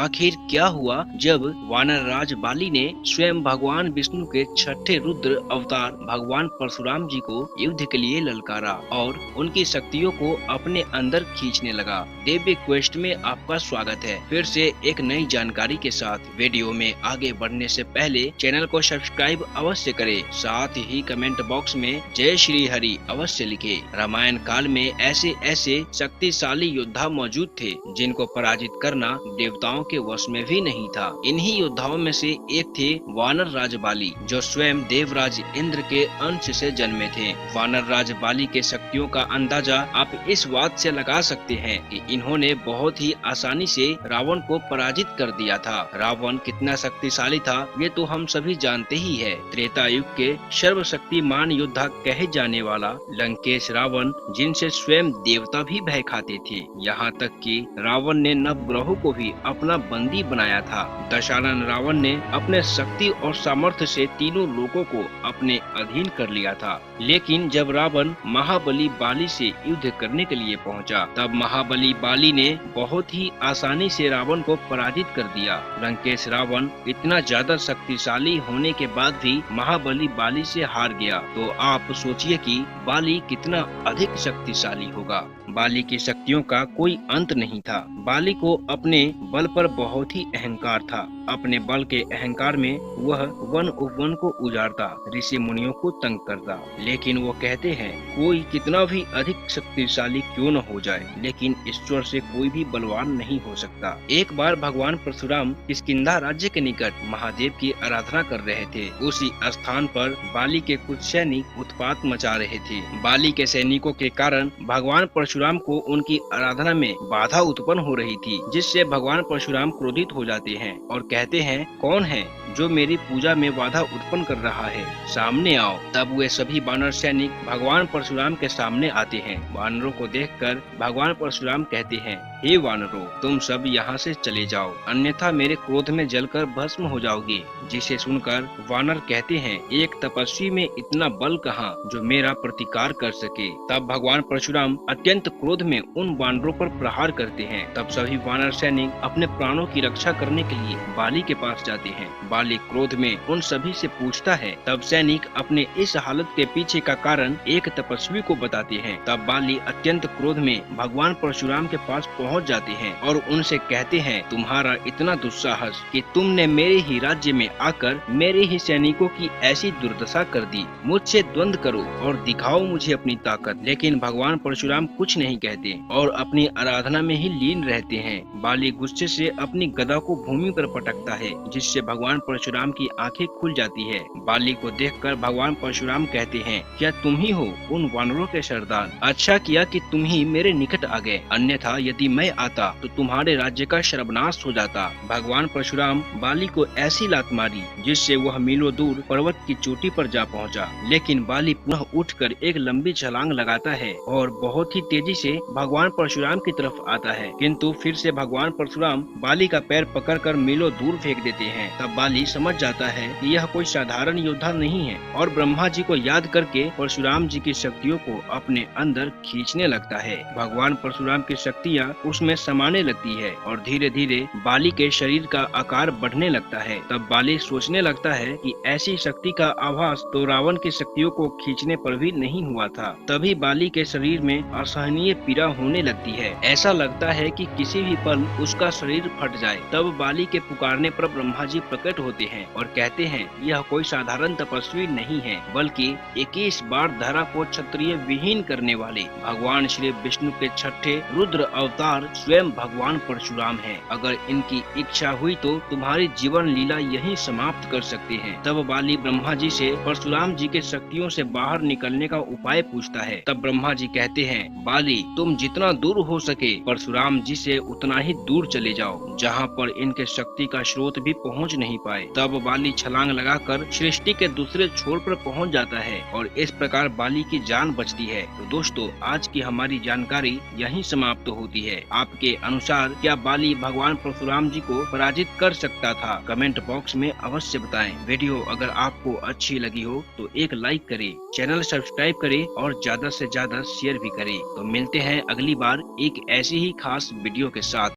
आखिर क्या हुआ जब वानर राज बाली ने स्वयं भगवान विष्णु के छठे रुद्र अवतार भगवान परशुराम जी को युद्ध के लिए ललकारा और उनकी शक्तियों को अपने अंदर खींचने लगा। दिव्य क्वेस्ट में आपका स्वागत है। फिर से एक नई जानकारी के साथ वीडियो में आगे बढ़ने से पहले चैनल को सब्सक्राइब अवश्य करें, साथ ही कमेंट बॉक्स में जय श्री हरि अवश्य लिखे। रामायण काल में ऐसे ऐसे शक्तिशाली योद्धा मौजूद थे जिनको पराजित करना देवताओं के वश में भी नहीं था। इन्हीं योद्धाओं में से एक थे वानर राज बाली, जो स्वयं देवराज इंद्र के अंश से जन्मे थे। वानर राज बाली के शक्तियों का अंदाजा आप इस बात से लगा सकते हैं कि इन्होंने बहुत ही आसानी से रावण को पराजित कर दिया था। रावण कितना शक्तिशाली था ये तो हम सभी जानते ही है। त्रेता युग के सर्वशक्तिमान योद्धा कहे जाने वाला लंकेश रावण, जिनसे स्वयं देवता भी भय खाते थे। यहाँ तक कि रावण ने नवग्रहों को भी अपना बंदी बनाया था। दशानन रावण ने अपने शक्ति और सामर्थ्य से तीनों लोगों को अपने अधीन कर लिया था। लेकिन जब रावण महाबली बाली से युद्ध करने के लिए पहुंचा, तब महाबली बाली ने बहुत ही आसानी से रावण को पराजित कर दिया। लंकेश रावण इतना ज्यादा शक्तिशाली होने के बाद भी महाबली बाली से हार गया, तो आप सोचिए कि बाली कितना अधिक शक्तिशाली होगा। बाली की शक्तियों का कोई अंत नहीं था। बाली को अपने बल पर बहुत ही अहंकार था। अपने बल के अहंकार में वह वन उपवन को उजाड़ता, ऋषि मुनियों को तंग करता। लेकिन वो कहते हैं कोई कितना भी अधिक शक्तिशाली क्यों न हो जाए, लेकिन ईश्वर से कोई भी बलवान नहीं हो सकता। एक बार भगवान परशुराम किष्किंधा राज्य के निकट महादेव की आराधना कर रहे थे। उसी स्थान पर बाली के कुछ सैनिक उत्पात मचा रहे थे। बाली के सैनिकों के कारण भगवान परशुराम को उनकी आराधना में बाधा उत्पन्न हो रही थी, जिससे भगवान परशुराम क्रोधित हो जाते हैं और कहते हैं कौन है जो मेरी पूजा में बाधा उत्पन्न कर रहा है, सामने आओ। तब वे सभी वानर सैनिक भगवान परशुराम के सामने आते हैं। वानरों को देखकर भगवान परशुराम कहते हैं, हे वानरों, तुम सब यहाँ से चले जाओ, अन्यथा मेरे क्रोध में जलकर भस्म हो जाओगे। जिसे सुनकर वानर कहते हैं, एक तपस्वी में इतना बल कहाँ जो मेरा प्रतिकार कर सके। तब भगवान परशुराम अत्यंत क्रोध में उन वानरों पर प्रहार करते हैं। तब सभी वानर सैनिक अपने प्राणों की रक्षा करने के लिए बाली के पास जाते हैं। बाली क्रोध में उन सभी से पूछता है। तब सैनिक अपने इस हालत के पीछे का कारण एक तपस्वी को बताते हैं। तब बाली अत्यंत क्रोध में भगवान परशुराम के पास पहुंच जाते हैं और उनसे कहते हैं, तुम्हारा इतना दुस्साहस कि तुमने मेरे ही राज्य में आकर मेरे ही सैनिकों की ऐसी दुर्दशा कर दी। मुझसे द्वंद्व करो और दिखाओ मुझे अपनी ताकत। लेकिन भगवान परशुराम कुछ नहीं कहते और अपनी आराधना में ही लीन रहते हैं। बाली गुस्से से अपनी गदा को भूमि पर पटकता है, जिससे भगवान परशुराम की आंखें खुल जाती है। बाली को देखकर भगवान परशुराम कहते हैं, क्या तुम ही हो उन वानरों के सरदार? अच्छा किया कि तुम ही मेरे निकट आ गए, अन्यथा यदि मैं आता तो तुम्हारे राज्य का सर्वनाश हो जाता। भगवान परशुराम बाली को ऐसी लात मारी जिससे वह मीलों दूर पर्वत की चोटी पर जा पहुंचा। लेकिन बाली पुनः उठकर एक लंबी छलांग लगाता है और बहुत ही तेजी से भगवान परशुराम की तरफ आता है, किंतु फिर से भगवान परशुराम बाली का पैर पकड़कर मीलों दूर फेंक देते हैं। तब बाली समझ जाता है कि यह कोई साधारण योद्धा नहीं है और ब्रह्मा जी को याद करके परशुराम जी की शक्तियों को अपने अंदर खींचने लगता है। भगवान परशुराम की शक्तियाँ उसमें समाने लगती है और धीरे धीरे बाली के शरीर का आकार बढ़ने लगता है। तब बाली सोचने लगता है कि ऐसी शक्ति का आभास तो रावण की शक्तियों को खींचने पर भी नहीं हुआ था। तभी बाली के शरीर में असहनीय पीड़ा होने लगती है। ऐसा लगता है कि किसी भी पल उसका शरीर फट जाए। तब बाली के पुकारने पर ब्रह्मा जी प्रकट होते हैं और कहते हैं, यह कोई साधारण तपस्वी नहीं है, बल्कि 21 बार धरा को क्षत्रिय विहीन करने वाले भगवान श्री विष्णु के छठे रुद्र अवतार स्वयं भगवान परशुराम हैं। अगर इनकी इच्छा हुई तो तुम्हारी जीवन लीला यहीं समाप्त कर सकते हैं। तब बाली ब्रह्मा जी से परशुराम जी के शक्तियों से बाहर निकलने का उपाय पूछता है। तब ब्रह्मा जी कहते हैं, बाली तुम जितना दूर हो सके परशुराम जी से उतना ही दूर चले जाओ, जहाँ पर इनके शक्ति का स्रोत भी पहुँच नहीं पाए। तब बाली छलांग लगाकर सृष्टि के दूसरे छोर पर पहुँच जाता है और इस प्रकार बाली की जान बचती है। तो दोस्तों, आज की हमारी जानकारी यहीं समाप्त होती है। आपके अनुसार क्या बाली भगवान परशुराम जी को पराजित कर सकता था? कमेंट बॉक्स में अवश्य बताएं। वीडियो अगर आपको अच्छी लगी हो तो एक लाइक करें, चैनल सब्सक्राइब करें और ज्यादा से ज्यादा शेयर भी करें। तो मिलते हैं अगली बार एक ऐसी ही खास वीडियो के साथ।